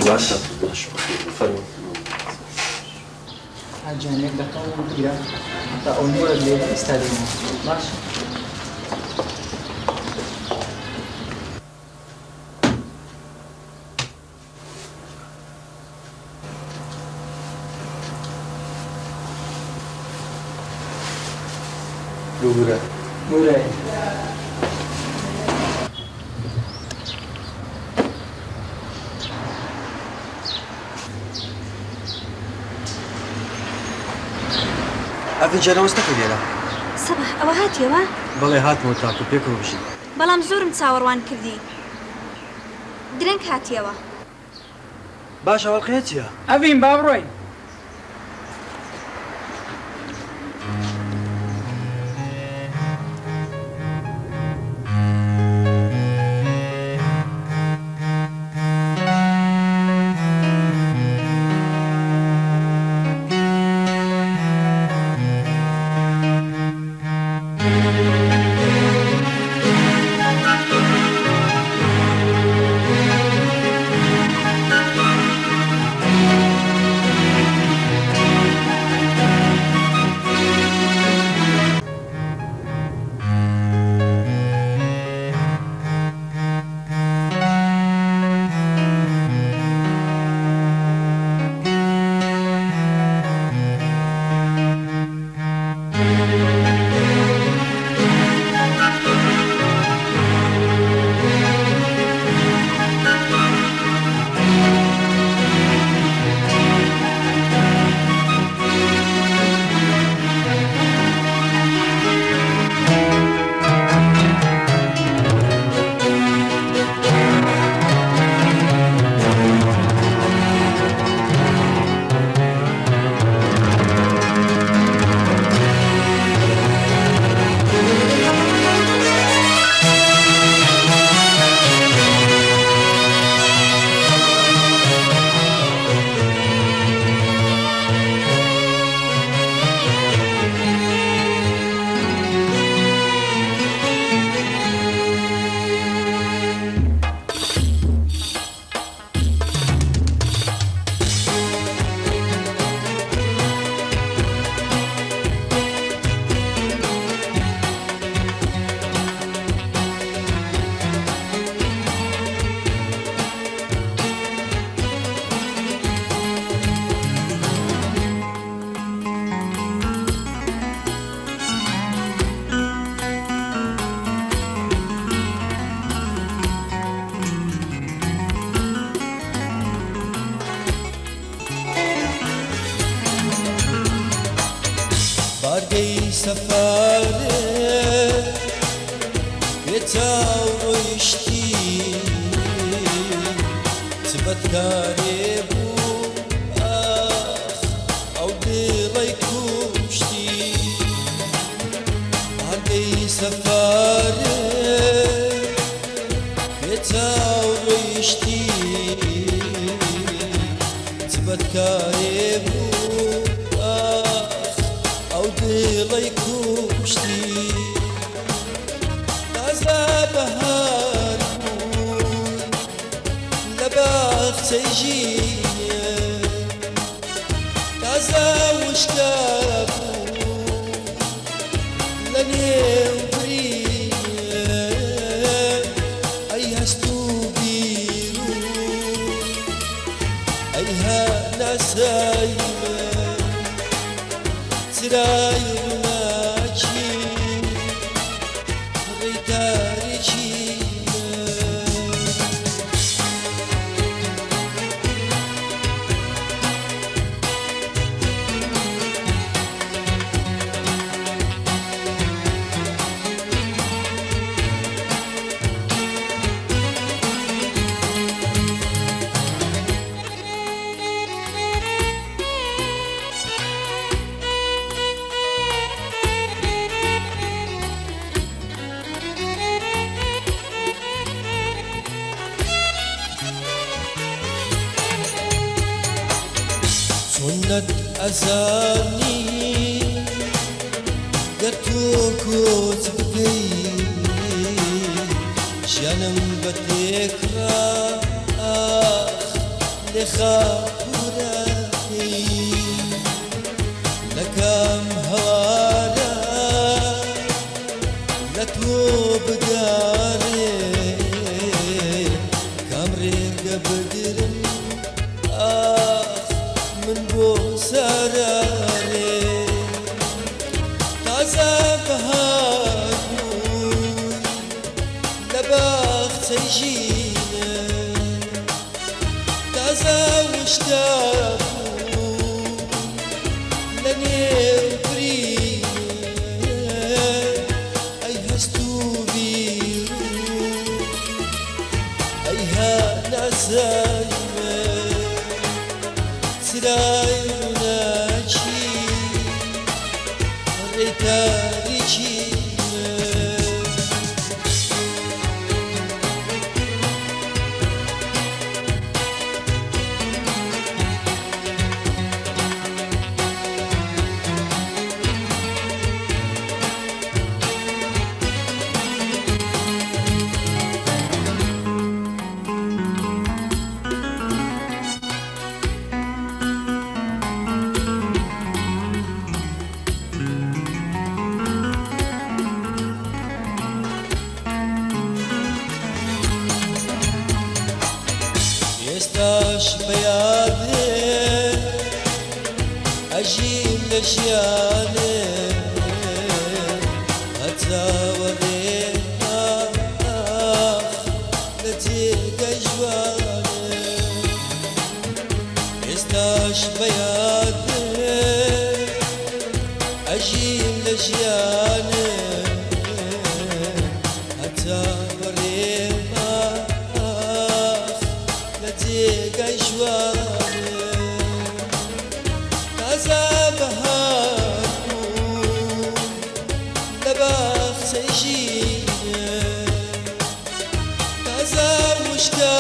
باشە فەرمو حاجیانێک دەکەم گیرە تا ئەو نۆرە لێ ئێستا دێنەوە باش دوورە نورە ئەفینجانە وەستەکە لێرە سەبح ئەوە هاتیەوە؟ بەڵێ هاتمەوە تاکو پێکەوە بژین بەڵام زۆرم چاوەڕوان کردی درەنگ هاتیەوە باش ئەوەڵقەیە چییە؟ ئەڤین با بڕۆین سفاره يتاوشتي تبتكاري بو او دليكوشتي عندي سفاره يتاوشتي تبتكاري بو او دليكوشتي بهار لباخ تيجيني تزوج كافو لني وبريني أيها ستوبيرو أيها نسايمة ترايرناكي سنة أزاني قرتوك وتبقي جنم بتكرا لخاپوورەکەی لەکەم هەوارە لە تۆ بگارێ کام ڕێگە بگرم ئاخ من بۆ سەرارێ تازە بەهار بووی لە باخچەی ژینە تازە وشکە بوو لە نێو برینە ئەی هەست و بیر ئەی هەناسەیمە سرای ڕووناکی ڕێی تاریکیمە ئێستاش بەیادێ ئەژیم لە ژیانێ هەتاوەڕێ لە جێگەی ژوانێ ئێستاش بەیادێ ئەژیم لە ژیانێ هەتاوەڕێ جێگەی ژوانێ تازە بەهار بوو لە باخچەی ژینە تازە وشکە